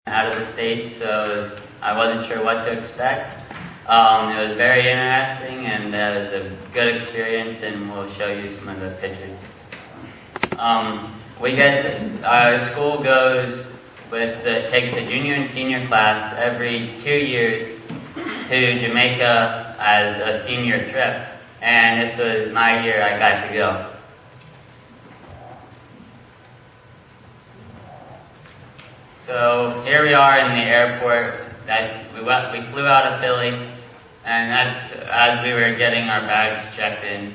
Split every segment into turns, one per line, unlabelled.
out of the state, so I wasn't sure what to expect. It was very interesting, and it was a good experience, and we'll show you some of the pictures. Our school takes a junior and senior class every 2 years to Jamaica as a senior trip, and this was my year I got to go. So here we are in the airport. We flew out of Philly, and that's as we were getting our bags checked in.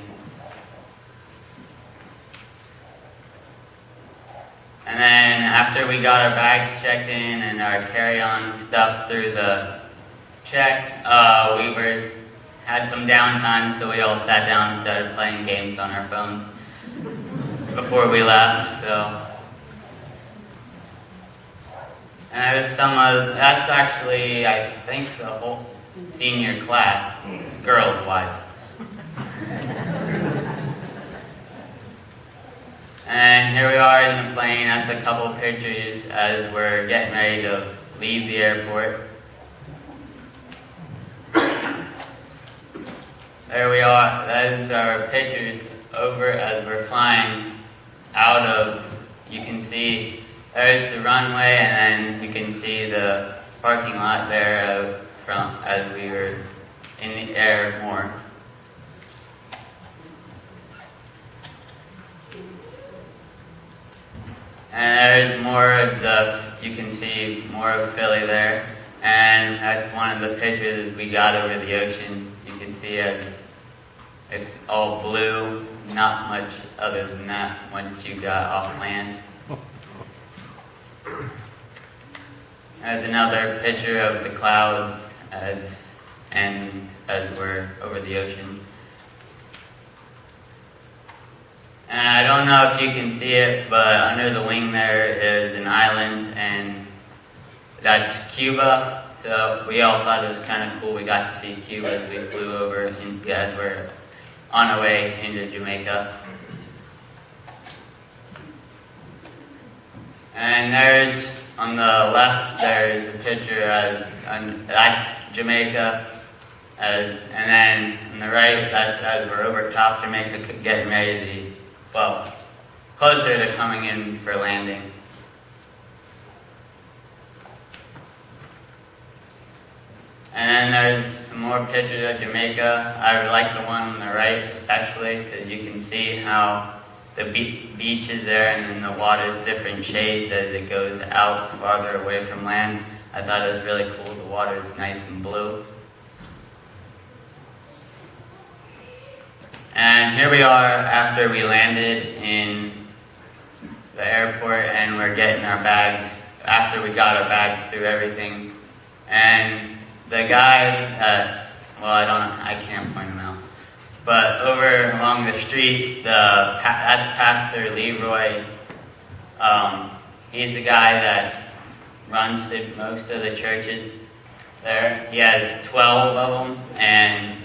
And then after we got our bags checked in and our carry-on stuff through the check, we had some downtime, so we all sat down and started playing games on our phones before we left. And that's actually, I think, the whole senior class, girls-wise. And here we are in the plane. That's a couple pictures as we're getting ready to leave the airport. There we are. That is our pictures over as we're flying out of, you can see, there's the runway, and then you can see the parking lot there as we were in the air more. And there's more of you can see more of Philly there. And that's one of the pictures as we got over the ocean. You can see it's all blue, not much other than that once you got off land. There's another picture of the clouds as we're over the ocean. And I don't know if you can see it, but under the wing there is an island, and that's Cuba. So we all thought it was kind of cool. We got to see Cuba as we flew over, and as we're on our way into Jamaica. And there's, on the left, there's a picture that's Jamaica, and then on the right, that's as we're over top Jamaica, getting ready to, closer to coming in for landing. And then there's some more pictures of Jamaica. I like the one on the right especially, because you can see how the beach is there, and then the water's different shades as it goes out farther away from land. I thought it was really cool. The water is nice and blue. And here we are after we landed in the airport, and we're getting our bags, after we got our bags through everything. And the guy I can't point him out, but over along the street, that's Pastor Leroy. He's the guy that runs most of the churches there. He has 12 of them, and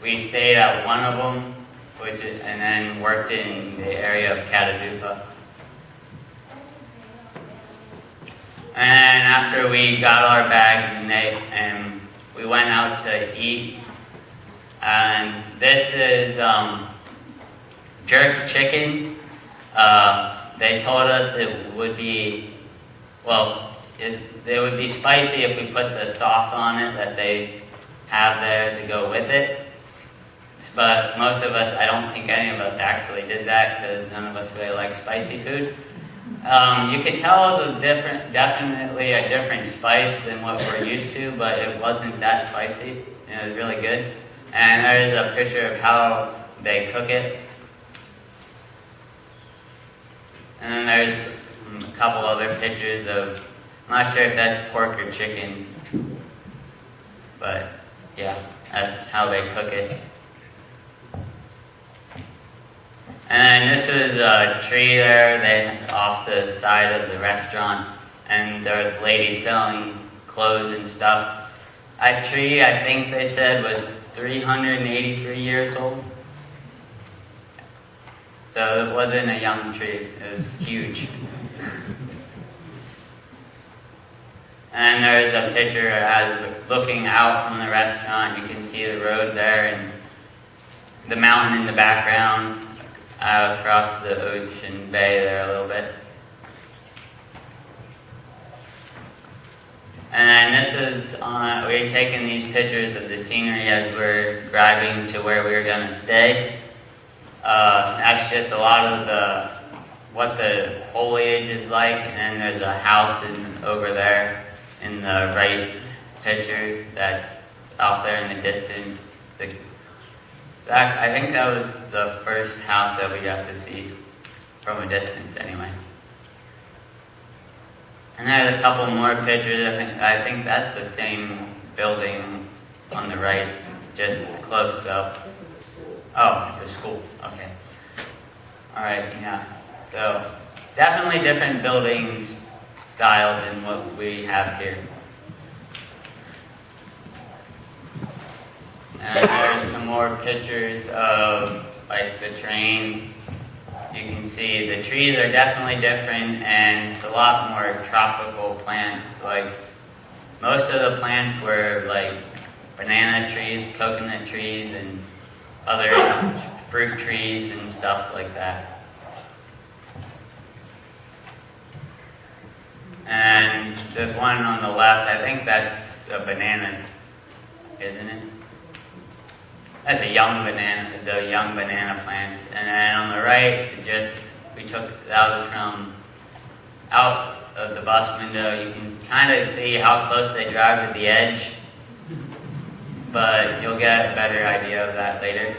we stayed at one of them, and then worked in the area of Catadupa. And after we got our bags, and we went out to eat. And this is jerk chicken. They told us it would be, it would be spicy if we put the sauce on it that they have there to go with it. But most of us, I don't think any of us actually did that, because none of us really like spicy food. You could tell it was definitely a different spice than what we're used to, but it wasn't that spicy, and it was really good. And there's a picture of how they cook it. And then there's a couple other pictures of, I'm not sure if that's pork or chicken, but yeah, that's how they cook it. And this is a tree there off the side of the restaurant, and there's ladies selling clothes and stuff. That tree, I think they said, was 383 years old. So it wasn't a young tree, it was huge. And there's a picture as looking out from the restaurant. You can see the road there and the mountain in the background across the ocean bay there a little bit. And then this is, we're taking these pictures of the scenery as we're driving to where we're going to stay. That's just a lot of what the foliage is like, and then there's a house over there in the right picture that out there in the distance. I think that was the first house that we got to see from a distance anyway. And there's a couple more pictures. I think that's the same building on the right, just close up.
This is a school.
Oh, it's a school. Okay. All right. Yeah. So definitely different building style than what we have here. And there's some more pictures of like the terrain. You can see the trees are definitely different, and it's a lot more tropical plants. Like most of the plants were like banana trees, coconut trees, and other fruit trees and stuff like that. And the one on the left, I think that's a banana, isn't it? That's a young banana, the young banana plants. And then on the right, that was from out of the bus window. You can kind of see how close they drive to the edge, but you'll get a better idea of that later.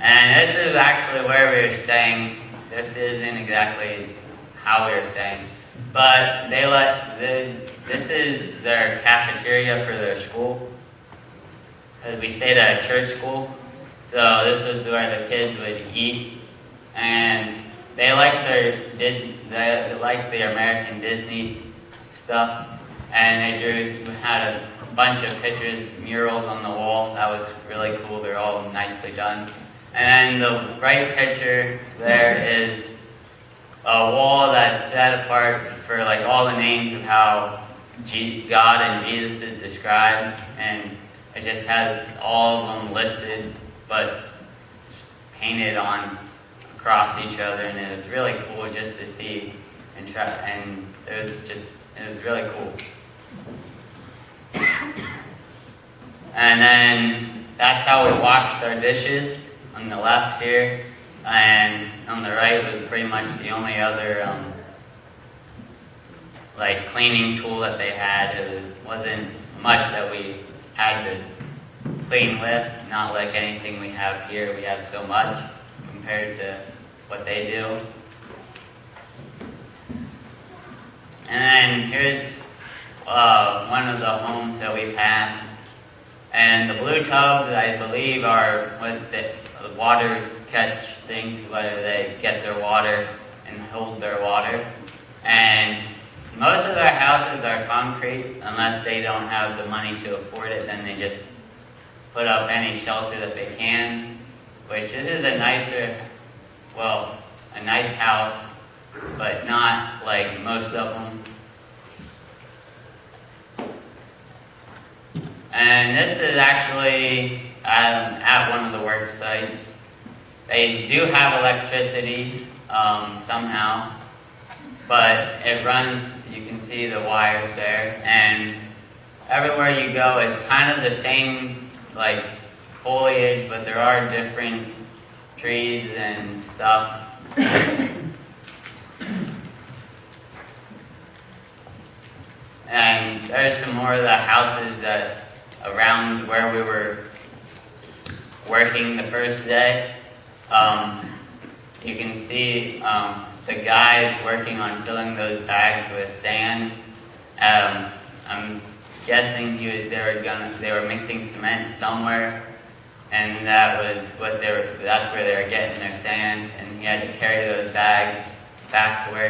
And this is actually where we were staying. This isn't exactly how we were staying, but this is their cafeteria for their school. We stayed at a church school, so this was where the kids would eat, and they liked the American Disney stuff, and they had a bunch of pictures, murals on the wall. That was really cool. They're all nicely done. And the right picture there is a wall that's set apart for like all the names of how God and Jesus is described, and it just has all of them listed, but painted on across each other, and it's really cool just to see and try. And it was really cool. And then that's how we washed our dishes on the left here, and on the right was pretty much the only other like cleaning tool that they had. It wasn't much that we had to clean with, not like anything we have here. We have so much compared to what they do. And then here's one of the homes that we passed. And the blue tubs, I believe, are what the water catch things, where they get their water and hold their water. And most of their houses are concrete, unless they don't have the money to afford it. Then they just put up any shelter that they can, which this is a nice house, but not like most of them. And this is actually at one of the work sites. They do have electricity somehow, but it runs, you can see the wires there, and everywhere you go it's kind of the same like foliage, but there are different trees and stuff. And there's some more of the houses that around where we were working the first day. You can see the guys working on filling those bags with sand. I'm guessing they were mixing cement somewhere, and that's where they were getting their sand. And he had to carry those bags back to where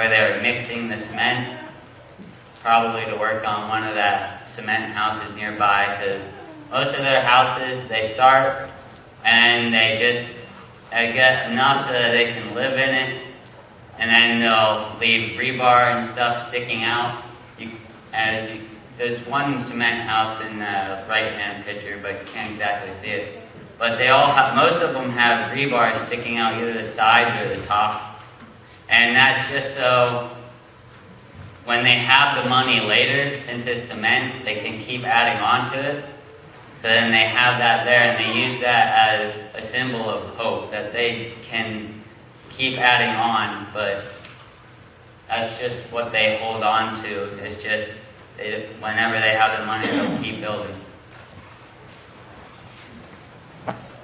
they were mixing the cement, probably to work on one of the cement houses nearby, because most of their houses, they start and they get enough so that they can live in it, and then they'll leave rebar and stuff sticking out. There's one cement house in the right-hand picture, but you can't exactly see it. But they all have, most of them have rebar sticking out either the sides or the top. And that's just so when they have the money later, since it's cement, they can keep adding on to it. So then they have that there, and they use that as a symbol of hope, that they can keep adding on, but that's just what they hold on to. It's just, whenever they have the money, they'll keep building.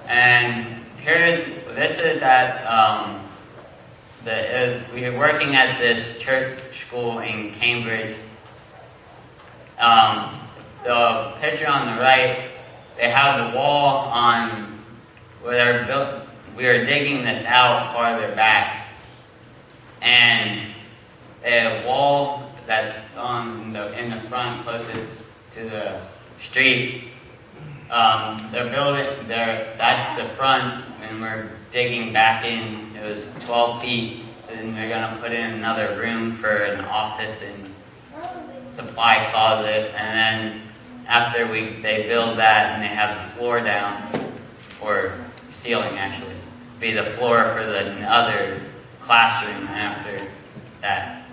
And this is that, we were working at this church school in Cambridge. The picture on the right, they have the wall on where they're built. We were digging this out farther back, and a wall that's in the front closest to the street. They're building there. That's the front, and we're digging back in. It was 12 feet. So then we're gonna put in another room for an office and supply closet, and then after they build that and they have the floor down, or ceiling actually, be the floor for the other classroom after that.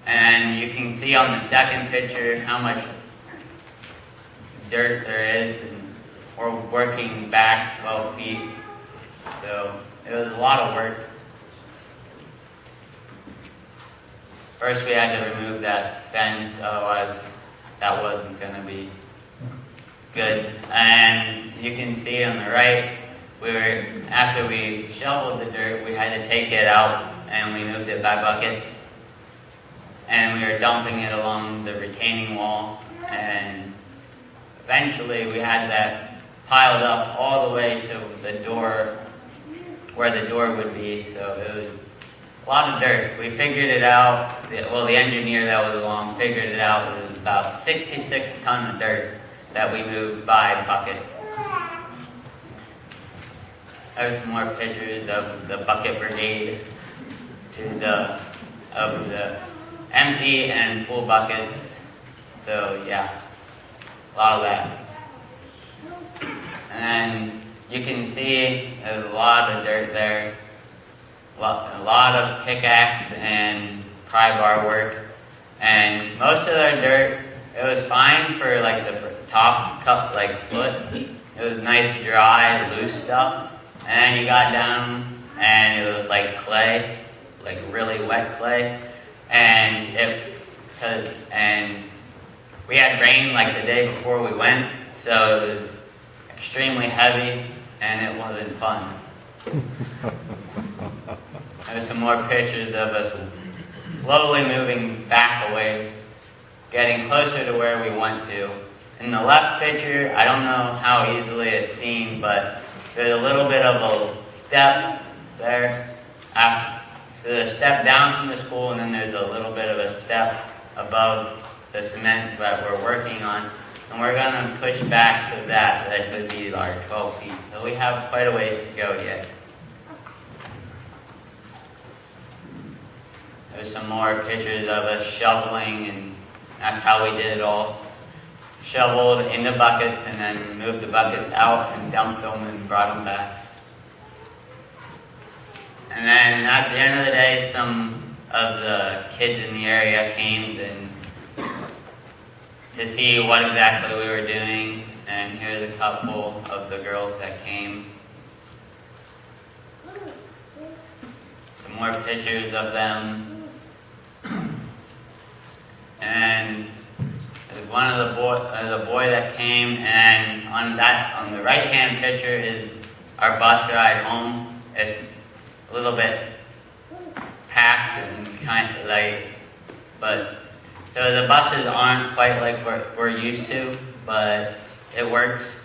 And you can see on the second picture how much dirt there is, and we're working back 12 feet, so it was a lot of work. First we had to remove that fence, otherwise that wasn't going to be good. And you can see on the right, after we shoveled the dirt, we had to take it out and we moved it by buckets. And we were dumping it along the retaining wall, and eventually we had that piled up all the way to the door, where the door would be, so it was a lot of dirt. We figured it out, the engineer that was along figured it out. It was about 66 tons of dirt that we moved by bucket. There's some more pictures of the bucket brigade of the empty and full buckets. So yeah, a lot of that. And you can see there's a lot of dirt there, a lot of pickaxe and pry bar work. And most of the dirt, it was fine for like the top cup, like foot. It was nice, dry, loose stuff. And then you got down and it was like clay, like really wet clay. And we had rain like the day before we went, so it was extremely heavy and it wasn't fun. There's some more pictures of us slowly moving back away, getting closer to where we went to. In the left picture, I don't know how easily it's seen, but there's a little bit of a step there. There's a step down from the school, and then there's a little bit of a step above the cement that we're working on. And we're going to push back to that. That would be our 12 feet. So we have quite a ways to go yet. There's some more pictures of us shoveling, and that's how we did it all. Shoveled into buckets and then moved the buckets out and dumped them and brought them back. And then at the end of the day, some of the kids in the area came to see what exactly we were doing. And here's a couple of the girls that came. Some more pictures of them. And there's a boy that came, and on the right-hand picture is our bus ride home. It's a little bit packed and kind of like, but so the buses aren't quite like we're used to, but it works.